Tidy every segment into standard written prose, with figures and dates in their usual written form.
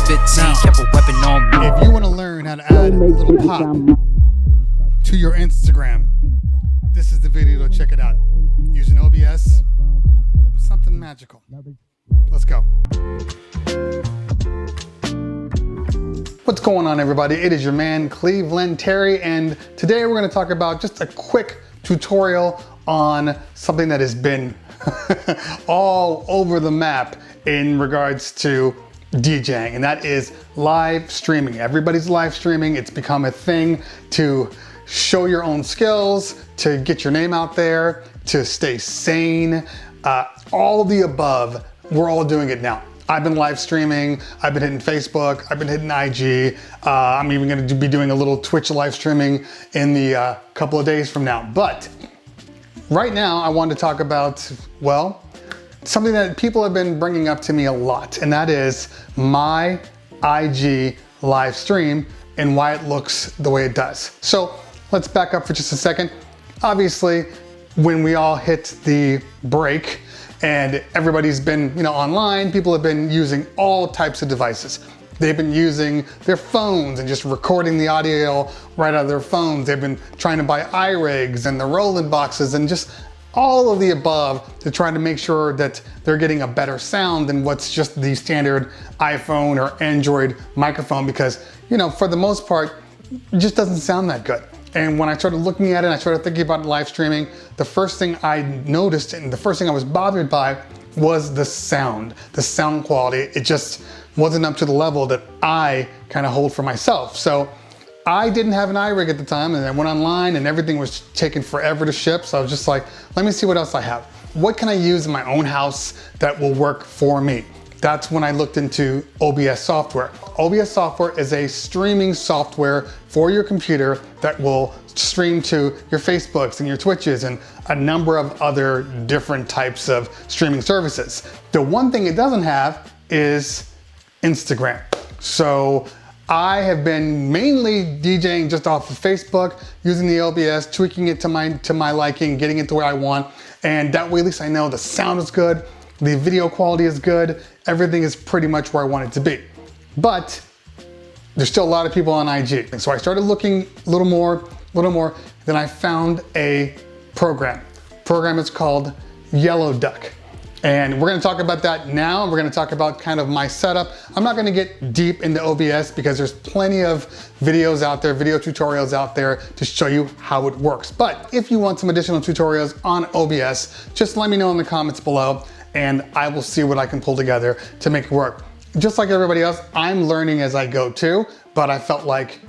15, kept a weapon on me. If you want to learn how to add a little pop to your Instagram, this is the video to check it out. Using OBS, something magical. Let's go. What's going on, everybody? It is your man Cleveland Terry, and today we're going to talk about just a quick tutorial on something that has been all over the map in regards to DJing, and that is live streaming. Everybody's live streaming. It's become a thing to show your own skills, to get your name out there, to stay sane, all of the above. We're all doing it now. I've been live streaming, I've been hitting Facebook, I've been hitting IG. I'm even gonna be doing a little Twitch live streaming in the couple of days from now. But right now I wanted to talk about, well, something that people have been bringing up to me a lot, and that is my IG live stream and why it looks the way it does. So let's back up for just a second. Obviously, when we all hit the break and everybody's been, online, people have been using all types of devices. They've been using their phones and just recording the audio right out of their phones. They've been trying to buy iRigs and the Roland boxes and just all of the above to try to make sure that they're getting a better sound than what's just the standard iPhone or Android microphone, because, for the most part, it just doesn't sound that good. And when I started looking at it, I started thinking about live streaming, the first thing I noticed and the first thing I was bothered by was the sound quality. It just wasn't up to the level that I kind of hold for myself. So I didn't have an iRig at the time, and I went online and everything was taking forever to ship. So I was just like, let me see what else I have. What can I use in my own house that will work for me? That's when I looked into OBS software. OBS software is a streaming software for your computer that will stream to your Facebooks and your Twitches and a number of other different types of streaming services. The one thing it doesn't have is Instagram. So I have been mainly DJing just off of Facebook, using the OBS, tweaking it to my liking, getting it the way I want. And that way, at least I know the sound is good, the video quality is good, everything is pretty much where I want it to be. But there's still a lot of people on IG. And so I started looking a little more, then I found a program. The program is called Yellow Duck. And we're gonna talk about that now. We're gonna talk about kind of my setup. I'm not gonna get deep into OBS because there's plenty of videos out there, video tutorials out there to show you how it works. But if you want some additional tutorials on OBS, just let me know in the comments below and I will see what I can pull together to make it work. Just like everybody else, I'm learning as I go too, but I felt like,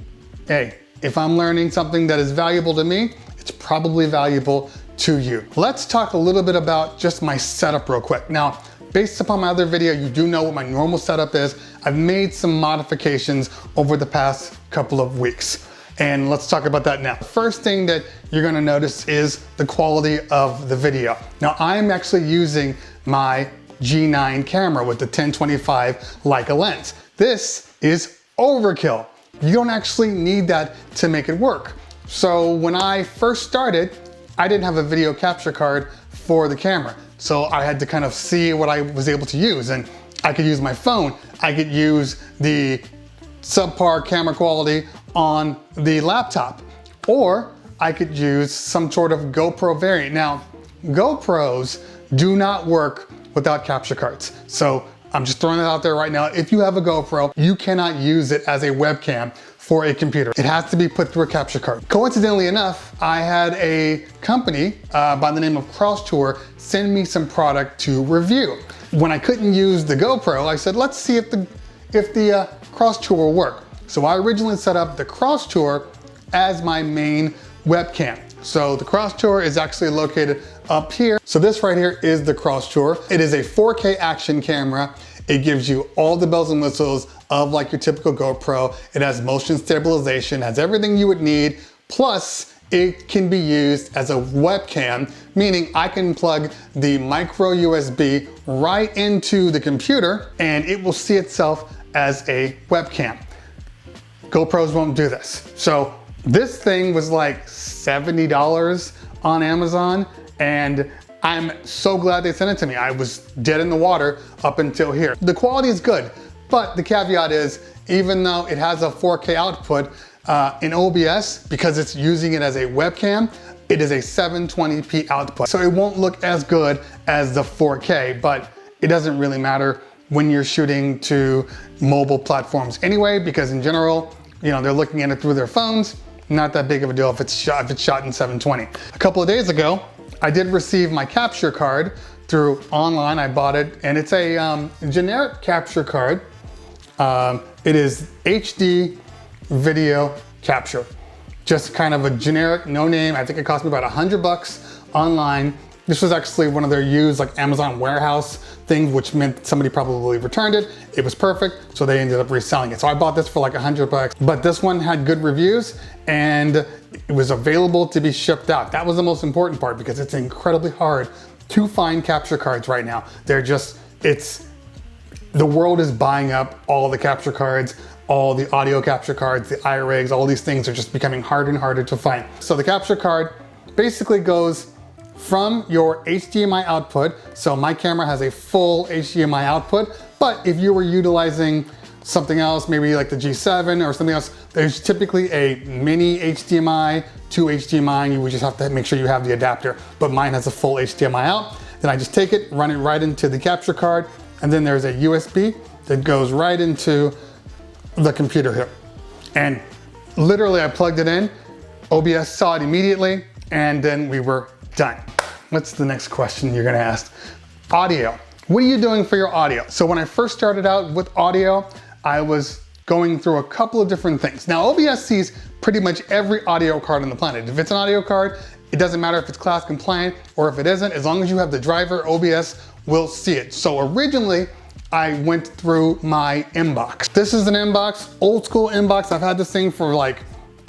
hey, if I'm learning something that is valuable to me, it's probably valuable to you. Let's talk a little bit about just my setup real quick. Now, based upon my other video, you do know what my normal setup is. I've made some modifications over the past couple of weeks, and let's talk about that now. The first thing that you're gonna notice is the quality of the video. Now, I'm actually using my G9 camera with the 1025 Leica lens. This is overkill. You don't actually need that to make it work. So when I first started, I didn't have a video capture card for the camera. So I had to kind of see what I was able to use, and I could use my phone. I could use the subpar camera quality on the laptop, or I could use some sort of GoPro variant. Now, GoPros do not work without capture cards. So I'm just throwing it out there right now. If you have a GoPro, you cannot use it as a webcam for a computer. It has to be put through a capture card. Coincidentally enough, I had a company by the name of Cross Tour send me some product to review. When I couldn't use the GoPro, I said, let's see if the Cross Tour will work. So I originally set up the Cross Tour as my main webcam. So the Cross Tour is actually located up here. So this right here is the Cross Tour. It is a 4K action camera. It gives you all the bells and whistles of like your typical GoPro. It has motion stabilization, has everything you would need. Plus, it can be used as a webcam, meaning I can plug the micro USB right into the computer and it will see itself as a webcam. GoPros won't do this. So this thing was like $70 on Amazon, and I'm so glad they sent it to me. I was dead in the water up until here. The quality is good, But the caveat is, even though it has a 4K output, in OBS, because it's using it as a webcam, it is a 720p output. So it won't look as good as the 4K, but it doesn't really matter when you're shooting to mobile platforms anyway, because in general, you know, they're looking at it through their phones. Not that big of a deal if it's shot in 720. A couple of days ago, I did receive my capture card through online. I bought it, and it's a generic capture card. It is HD video capture. Just kind of a generic, no name. I think it cost me about $100 online. This was actually one of their used like Amazon warehouse things, which meant somebody probably returned it. It was perfect, so they ended up reselling it. So I bought this for like $100, but this one had good reviews and it was available to be shipped out. That was the most important part because it's incredibly hard to find capture cards right now. They're just, the world is buying up all the capture cards, all the audio capture cards, the iRigs, all these things are just becoming harder and harder to find. So the capture card basically goes from your HDMI output. So my camera has a full HDMI output, but if you were utilizing something else, maybe like the G7 or something else, there's typically a mini HDMI to HDMI, and you would just have to make sure you have the adapter. But mine has a full HDMI out. Then I just take it, run it right into the capture card, and then there's a USB that goes right into the computer here. And literally I plugged it in, OBS saw it immediately, and then we were done. What's the next question you're gonna ask? Audio. What are you doing for your audio? So when I first started out with audio, I was going through a couple of different things. Now OBS sees pretty much every audio card on the planet. If it's an audio card, it doesn't matter if it's class compliant or if it isn't, as long as you have the driver, OBS will see it. So originally, I went through my inbox. This is an inbox, old school inbox. I've had this thing for like,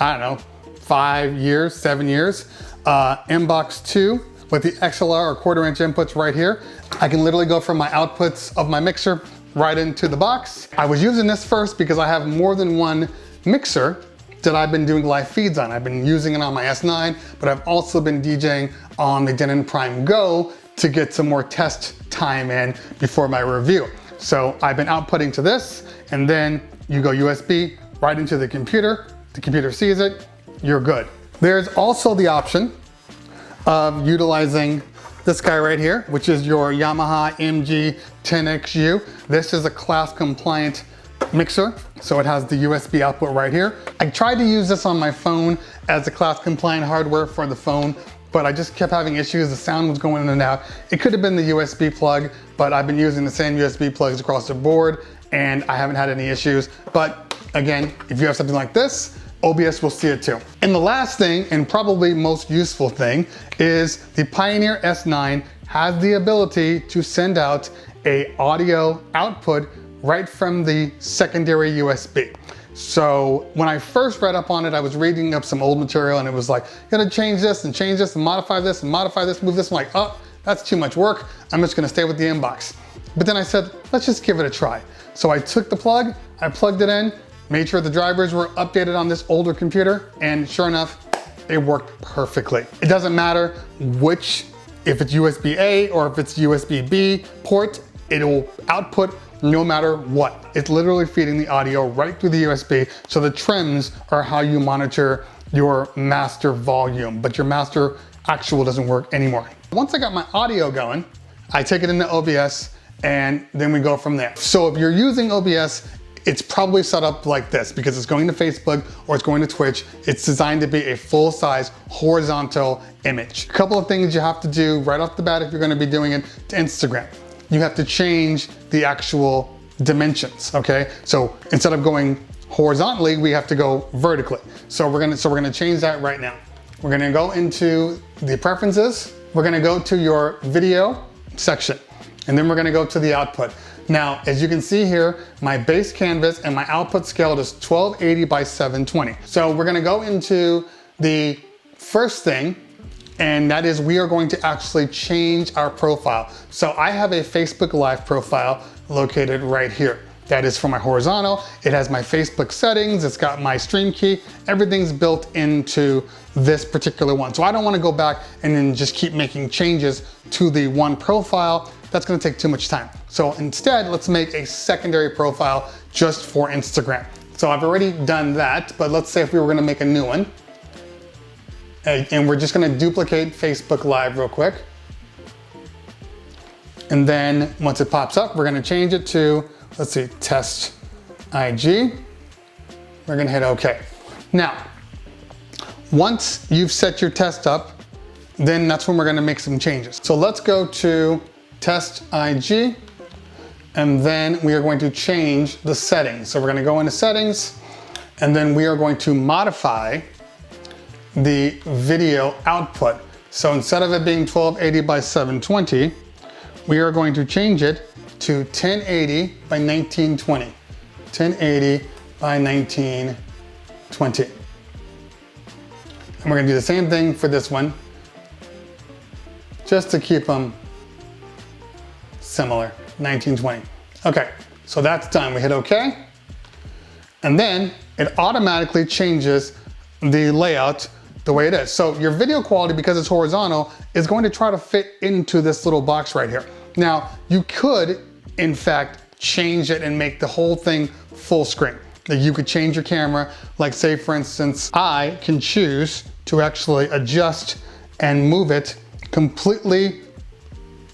I don't know, 5 years, 7 years. Inbox 2 with the XLR or 1/4 inch inputs right here. I can literally go from my outputs of my mixer right into the box. I was using this first because I have more than one mixer that I've been doing live feeds on. I've been using it on my S9, but I've also been DJing on the Denon Prime Go to get some more test time in before my review. So I've been outputting to this, and then you go USB right into the computer sees it, you're good. There's also the option of utilizing this guy right here, which is your Yamaha Mg 10XU. This is a class compliant mixer, so it has the USB output right here. I tried to use this on my phone as a class compliant hardware for the phone, but I just kept having issues. The sound was going in and out. It could have been the USB plug, but I've been using the same USB plugs across the board and I haven't had any issues. But again, if you have something like this, OBS will see it too. And the last thing, and probably most useful thing, is the Pioneer S9 has the ability to send out a audio output right from the secondary USB. So when I first read up on it, I was reading up some old material and it was like, you gotta change this and modify this and modify this, move this. I'm like, oh, that's too much work. I'm just gonna stay with the inbox. But then I said, let's just give it a try. So I took the plug, I plugged it in, made sure the drivers were updated on this older computer, and sure enough, it worked perfectly. It doesn't matter which, if it's USB-A or if it's USB-B port, it'll output no matter what. It's literally feeding the audio right through the USB, so the trims are how you monitor your master volume, but your master actual doesn't work anymore. Once I got my audio going, I take it into OBS, and then we go from there. So if you're using OBS, it's probably set up like this because it's going to Facebook or it's going to Twitch. It's designed to be a full-size horizontal image. A couple of things you have to do right off the bat if you're going to be doing it to Instagram. You have to change the actual dimensions, okay? So instead of going horizontally, we have to go vertically. So we're gonna change that right now. We're gonna go into the preferences. We're gonna go to your video section, and then we're gonna go to the output. Now, as you can see here, my base canvas and my output scale is 1280 by 720. So we're gonna go into the first thing, and that is we are going to actually change our profile. So I have a Facebook Live profile located right here. That is for my horizontal. It has my Facebook settings, it's got my stream key, everything's built into this particular one. So I don't wanna go back and then just keep making changes to the one profile. that's gonna take too much time. So instead, let's make a secondary profile just for Instagram. So I've already done that, but let's say if we were gonna make a new one, and we're just gonna duplicate Facebook Live real quick. And then once it pops up, we're gonna change it to, let's see, test IG. We're gonna hit OK. Now, once you've set your test up, then that's when we're gonna make some changes. So let's go to test IG, and then we are going to change the settings. So we're gonna go into settings, and then we are going to modify the video output. So instead of it being 1280 by 720, we are going to change it to 1080 by 1920. 1080 by 1920. And we're gonna do the same thing for this one, just to keep them similar, 1920. Okay, so that's done. We hit OK. And then it automatically changes the layout the way it is. So your video quality, because it's horizontal, is going to try to fit into this little box right here. Now, you could, in fact, change it and make the whole thing full screen. Like you could change your camera, like say for instance, I can choose to actually adjust and move it completely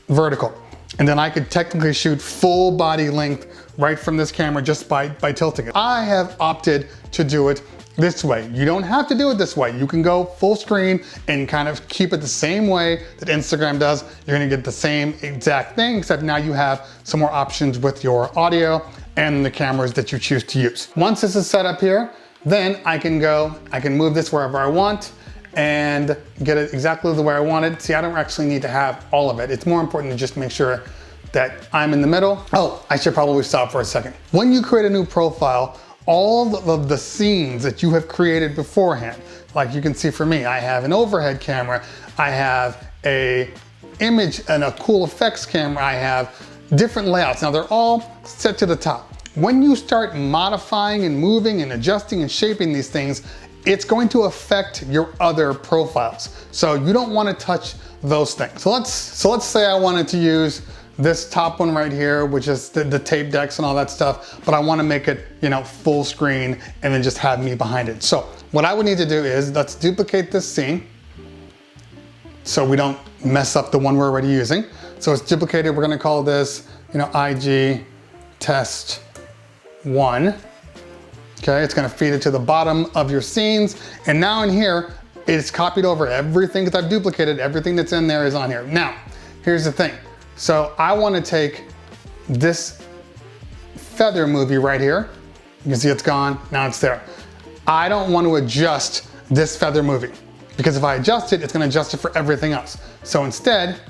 vertical. And then I could technically shoot full body length right from this camera just by tilting it. I have opted to do it this way. You don't have to do it this way. You can go full screen and kind of keep it the same way that Instagram does. You're gonna get the same exact thing, except now you have some more options with your audio and the cameras that you choose to use. Once this is set up here, then I can move this wherever I want and get it exactly the way I want it. See, I don't actually need to have all of it. It's more important to just make sure that I'm in the middle. Oh, I should probably stop for a second. When you create a new profile, all of the scenes that you have created beforehand, like you can see for me, I have an overhead camera, I have a image and a cool effects camera, I have different layouts. Now they're all set to the top. When you start modifying and moving and adjusting and shaping these things, it's going to affect your other profiles. So you don't want to touch those things. So let's say I wanted to use this top one right here, which is the tape decks and all that stuff, but I want to make it, you know, full screen and then just have me behind it. So what I would need to do is let's duplicate this scene so we don't mess up the one we're already using. So it's duplicated. We're going to call this, you know, IG test 1. Okay, it's going to feed it to the bottom of your scenes. And now in here, it's copied over everything that I've duplicated. Everything that's in there is on here. Now, here's the thing. So I want to take this feather movie right here. You can see it's gone, now it's there. I don't want to adjust this feather movie because if I adjust it, it's going to adjust it for everything else. So instead,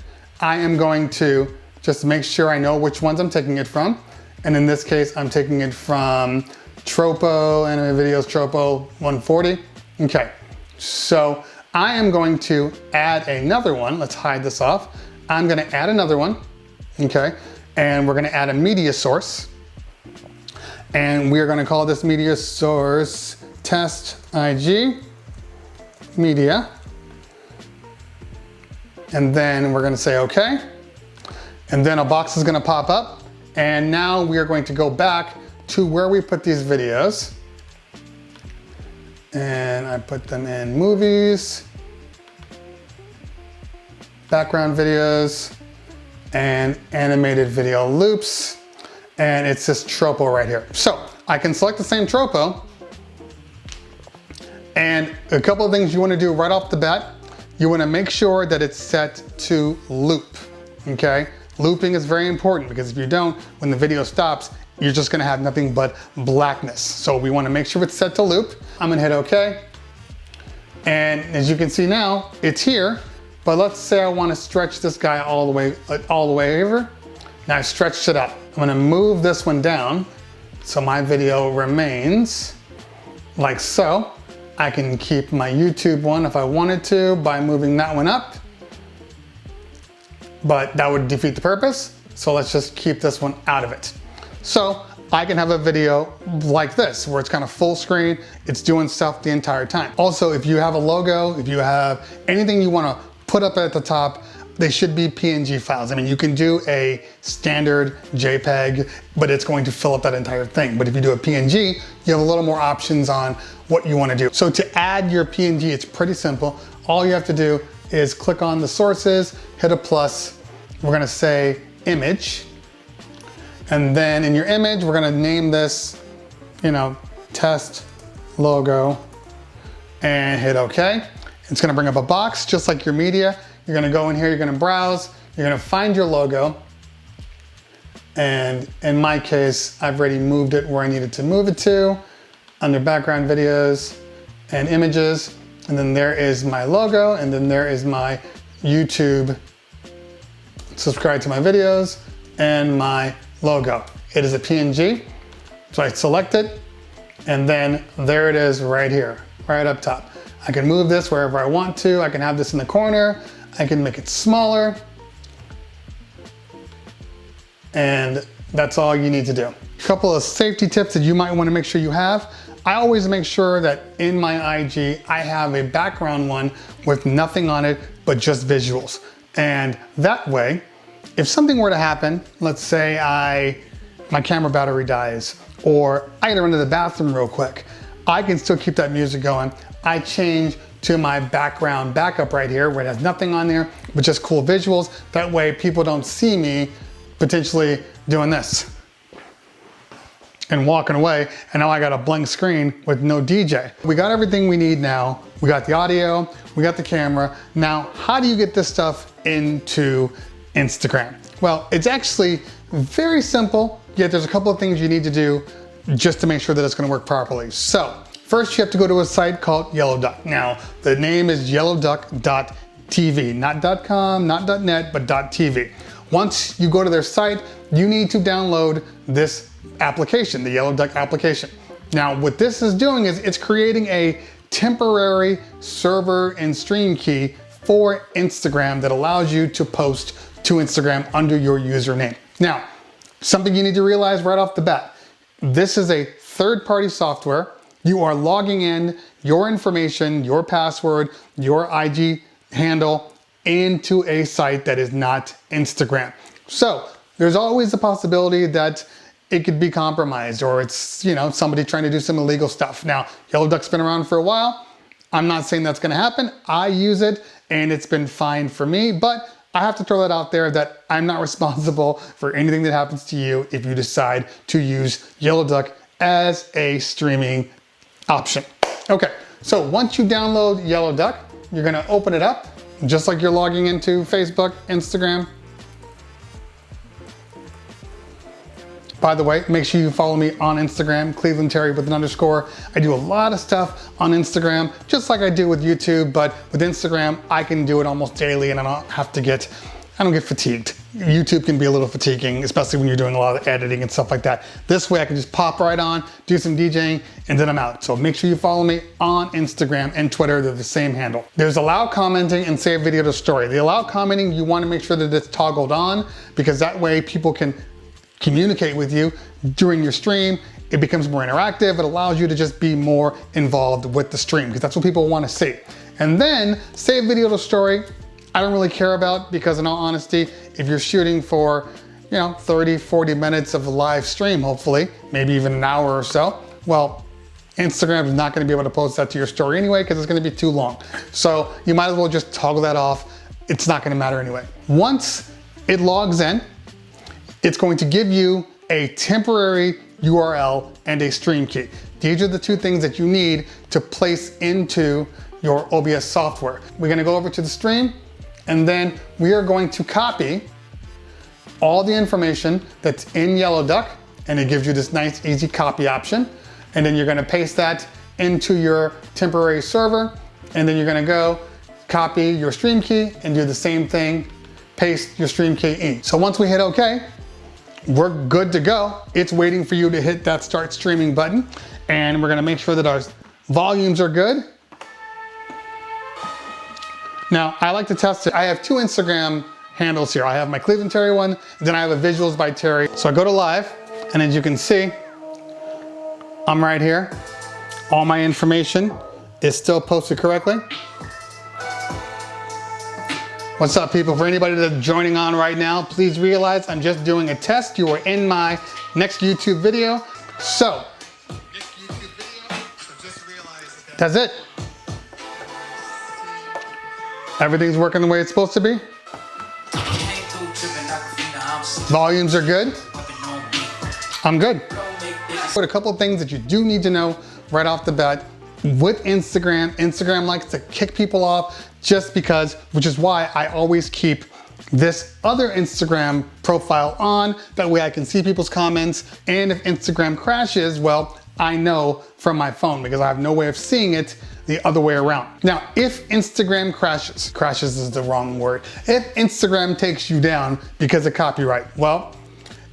I am going to just make sure I know which ones I'm taking it from. And in this case, I'm taking it from Tropo, Anime Videos Tropo 140. Okay, so I am going to add another one. Let's hide this off. I'm gonna add another one, okay? And we're gonna add a media source. And we're gonna call this media source test IG media. And then we're gonna say okay. And then a box is gonna pop up. And now we are going to go back to where we put these videos. And I put them in movies, background videos, and animated video loops. And it's this tropo right here. So I can select the same tropo. And a couple of things you want to do right off the bat. You want to make sure that it's set to loop, okay? Looping is very important because if you don't, when the video stops, you're just gonna have nothing but blackness. So we wanna make sure it's set to loop. I'm gonna hit okay. And as you can see now, it's here, but let's say I wanna stretch this guy all the way over. Now I've stretched it up. I'm gonna move this one down so my video remains like so. I can keep my YouTube one if I wanted to by moving that one up, but that would defeat the purpose. So let's just keep this one out of it. So I can have a video like this, where it's kind of full screen, it's doing stuff the entire time. Also, if you have a logo, if you have anything you wanna put up at the top, they should be PNG files. I mean, you can do a standard JPEG, but it's going to fill up that entire thing. But if you do a PNG, you have a little more options on what you want to do. So to add your PNG, it's pretty simple. All you have to do is click on the sources, hit a plus. We're going to say image. And then in your image, we're going to name this, you know, test logo, and hit OK. It's going to bring up a box just like your media. You're going to go in here, you're going to browse, you're going to find your logo. And in my case, I've already moved it where I needed to move it to, under background videos and images. And then there is my logo, and then there is my YouTube, subscribe to my videos, and my logo. It is a PNG, so I select it, and then there it is right here, right up top. I can move this wherever I want to. I can have this in the corner. I can make it smaller. And that's all you need to do. A couple of safety tips that you might want to make sure you have. I always make sure that in my IG, I have a background one with nothing on it, but just visuals. And that way, if something were to happen, let's say my camera battery dies, or I gotta run to the bathroom real quick, I can still keep that music going. I change to my background backup right here where it has nothing on there, but just cool visuals. That way people don't see me potentially doing this and walking away, and now I got a blank screen with no DJ. We got everything we need now. We got the audio, we got the camera. Now, how do you get this stuff into Instagram? Well, it's actually very simple, yet there's a couple of things you need to do just to make sure that it's gonna work properly. So, first you have to go to a site called Yellow Duck. Now, the name is yellowduck.tv, not .com, not .net, but .tv. Once you go to their site, you need to download this application, the Yellow Duck application. Now, what this is doing is it's creating a temporary server and stream key for Instagram that allows you to post to Instagram under your username. Now, something you need to realize right off the bat, this is a third-party software. You are logging in your information, your password, your IG handle into a site that is not Instagram. So there's always the possibility that it could be compromised, or it's, you know, somebody trying to do some illegal stuff. Now, Yellow Duck's been around for a while. I'm not saying that's gonna happen. I use it and it's been fine for me, but I have to throw that out there that I'm not responsible for anything that happens to you if you decide to use Yellow Duck as a streaming option. Okay, so once you download Yellow Duck, you're gonna open it up, just like you're logging into Facebook, Instagram. By the way, make sure you follow me on Instagram, Cleveland Terry with an underscore. I do a lot of stuff on Instagram, just like I do with YouTube, but with Instagram, I can do it almost daily and I don't get fatigued. YouTube can be a little fatiguing, especially when you're doing a lot of editing and stuff like that. This way I can just pop right on, do some DJing, and then I'm out. So make sure you follow me on Instagram and Twitter. They're the same handle. There's allow commenting and save video to story. The allow commenting, you want to make sure that it's toggled on, because that way people can communicate with you during your stream. It becomes more interactive. It allows you to just be more involved with the stream, because that's what people want to see. And then save video to story, I don't really care about, because in all honesty, if you're shooting for, 30, 40 minutes of a live stream, hopefully, maybe even an hour or so, well, Instagram is not going to be able to post that to your story anyway, because it's going to be too long. So you might as well just toggle that off. It's not going to matter anyway. Once it logs in, it's going to give you a temporary URL and a stream key. These are the two things that you need to place into your OBS software. We're going to go over to the stream, and then we are going to copy all the information that's in Yellow Duck, and it gives you this nice easy copy option. And then you're going to paste that into your temporary server, and then you're going to go copy your stream key and do the same thing, paste your stream key in. So once we hit OK, we're good to go. It's waiting for you to hit that start streaming button, and we're going to make sure that our volumes are good. Now, I like to test it. I have two Instagram handles here. I have my Cleveland Terry one, and then I have a Visuals by Terry. So I go to live, and as you can see, I'm right here. All my information is still posted correctly. What's up, people? For anybody that's joining on right now, please realize I'm just doing a test. You are in my next YouTube video. So, that's it. Everything's working the way it's supposed to be. Volumes are good. I'm good. But a couple of things that you do need to know right off the bat. With Instagram likes to kick people off just because, which is why I always keep this other Instagram profile on. That way I can see people's comments, and if Instagram crashes, well, I know from my phone because I have no way of seeing it the other way around. Now, if Instagram crashes is the wrong word. If Instagram takes you down because of copyright, well,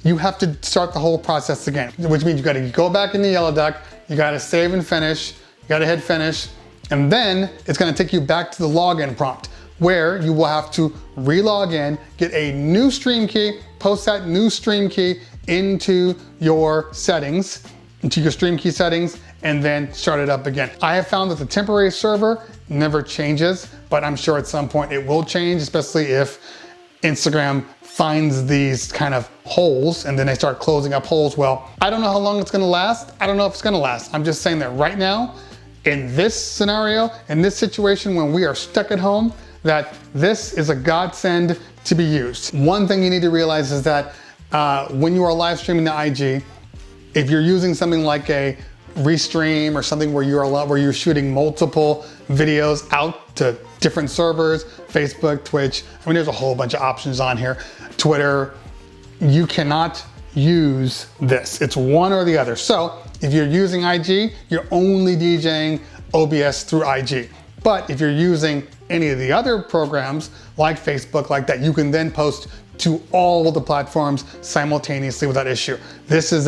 you have to start the whole process again, which means you gotta go back in the yellow duck, you gotta save and finish, you gotta hit finish, and then it's gonna take you back to the login prompt where you will have to re-log in, get a new stream key, post that new stream key into your settings, into your stream key settings, and then start it up again. I have found that the temporary server never changes, but I'm sure at some point it will change, especially if Instagram finds these kind of holes and then they start closing up holes. Well, I don't know how long it's gonna last. I don't know if it's gonna last. I'm just saying that right now, in this scenario, in this situation when we are stuck at home, that this is a godsend to be used. One thing you need to realize is that when you are live streaming to IG, if you're using something like a Restream or something where you're shooting multiple videos out to different servers, Facebook, Twitch, I mean, there's a whole bunch of options on here, Twitter, you cannot use this. It's one or the other. So if you're using IG, you're only DJing OBS through IG. But if you're using any of the other programs like Facebook, like that, you can then post to all of the platforms simultaneously without issue. This is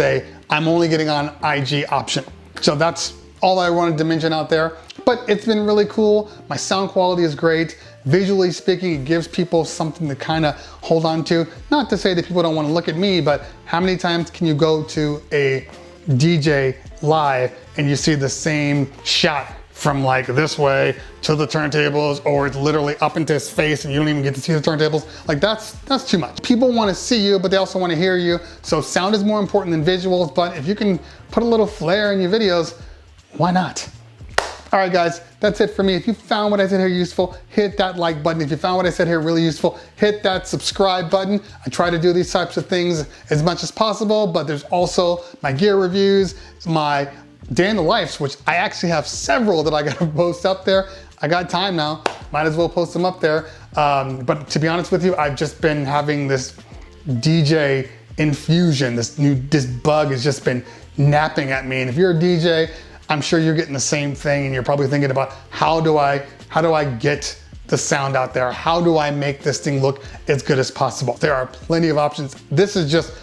I'm only getting on IG option. So that's all I wanted to mention out there, but it's been really cool. My sound quality is great. Visually speaking, it gives people something to kind of hold on to. Not to say that people don't want to look at me, but how many times can you go to a DJ live and you see the same shot from like this way to the turntables, or it's literally up into his face and you don't even get to see the turntables? Like that's too much. People want to see you, but they also want to hear you. So sound is more important than visuals, but if you can put a little flair in your videos, why not? All right, guys, that's it for me. If you found what I said here useful, hit that like button. If you found what I said here really useful, hit that subscribe button. I try to do these types of things as much as possible, but there's also my gear reviews, my day in the lives, which I actually have several that I gotta post up there. I got time now, might as well post them up there. But to be honest with you, I've just been having this DJ infusion. This bug has just been napping at me. And if you're a DJ, I'm sure you're getting the same thing, and you're probably thinking about how do I get the sound out there? How do I make this thing look as good as possible? There are plenty of options. This is just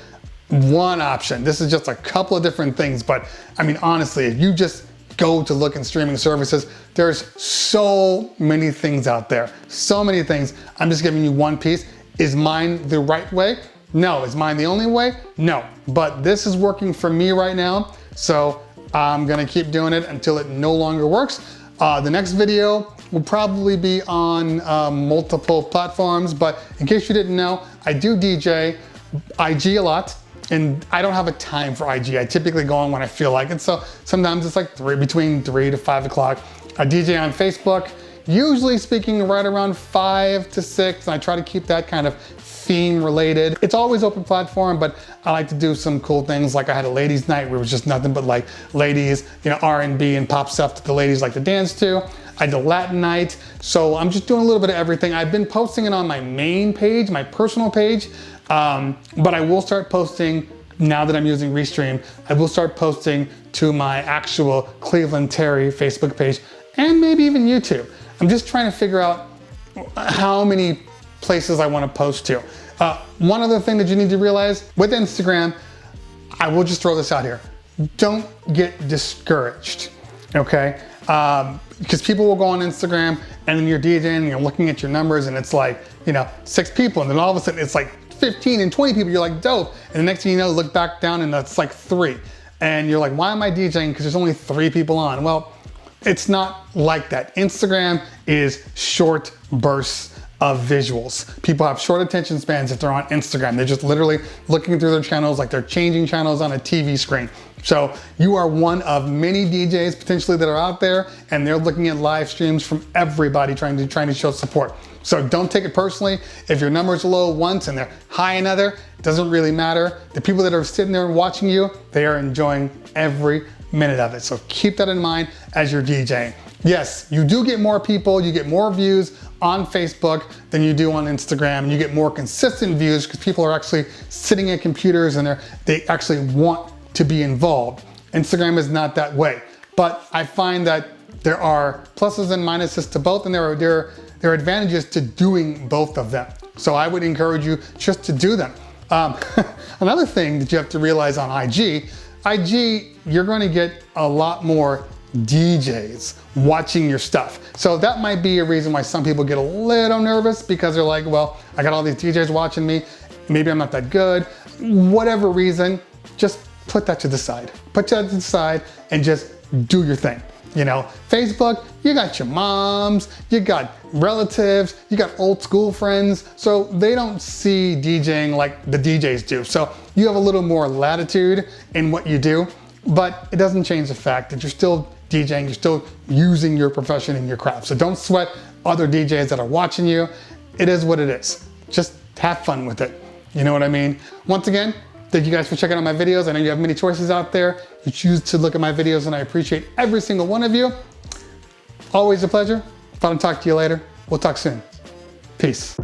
one option. This is just a couple of different things, but I mean, honestly, if you just go to look in streaming services, there's so many things out there, so many things. I'm just giving you one piece. Is mine the right way? No. Is mine the only way? No. But this is working for me right now, so I'm gonna keep doing it until it no longer works. The next video will probably be on multiple platforms, but in case you didn't know, I do DJ IG a lot. And I don't have a time for IG. I typically go on when I feel like it. So sometimes it's like between 3 to 5 o'clock. I DJ on Facebook, usually speaking right around 5 to 6. And I try to keep that kind of theme related. It's always open platform, but I like to do some cool things. Like I had a ladies night where it was just nothing but like ladies, you know, R&B and pop stuff that the ladies like to dance to. I did a Latin night. So I'm just doing a little bit of everything. I've been posting it on my main page, my personal page. But I will start posting, now that I'm using Restream, I will start posting to my actual Cleveland Terry Facebook page and maybe even YouTube. I'm just trying to figure out how many places I want to post to. One other thing that you need to realize with Instagram, I will just throw this out here. Don't get discouraged, okay? Because people will go on Instagram and then you're DJing and you're looking at your numbers and it's like, you know, 6 people, and then all of a sudden it's like 15 and 20 people, you're like, dope. And the next thing you know, look back down and that's like 3. And you're like, why am I DJing? Because there's only 3 people on. Well, it's not like that. Instagram is short bursts of visuals. People have short attention spans if they're on Instagram. They're just literally looking through their channels like they're changing channels on a TV screen. So you are one of many DJs potentially that are out there, and they're looking at live streams from everybody trying to show support. So don't take it personally. If your numbers are low once and they're high another, it doesn't really matter. The people that are sitting there and watching you, they are enjoying every minute of it. So keep that in mind as you're DJing. Yes, you do get more people, you get more views on Facebook than you do on Instagram, and you get more consistent views because people are actually sitting at computers and they actually want to be involved. Instagram is not that way, but I find that there are pluses and minuses to both, and there are advantages to doing both of them. So I would encourage you just to do them. Another thing that you have to realize on IG, you're going to get a lot more DJs watching your stuff. So that might be a reason why some people get a little nervous, because they're like, well, I got all these DJs watching me, maybe I'm not that good. Whatever reason, just put that to the side. Put that to the side and just do your thing. You know, Facebook, you got your moms, you got relatives, you got old school friends, so they don't see DJing like the DJs do. So you have a little more latitude in what you do, but it doesn't change the fact that you're still DJing, you're still using your profession and your craft. So don't sweat other DJs that are watching you. It is what it is. Just have fun with it. You know what I mean? Once again, thank you guys for checking out my videos. I know you have many choices out there. You choose to look at my videos, and I appreciate every single one of you. Always a pleasure. If I don't talk to you later, we'll talk soon. Peace.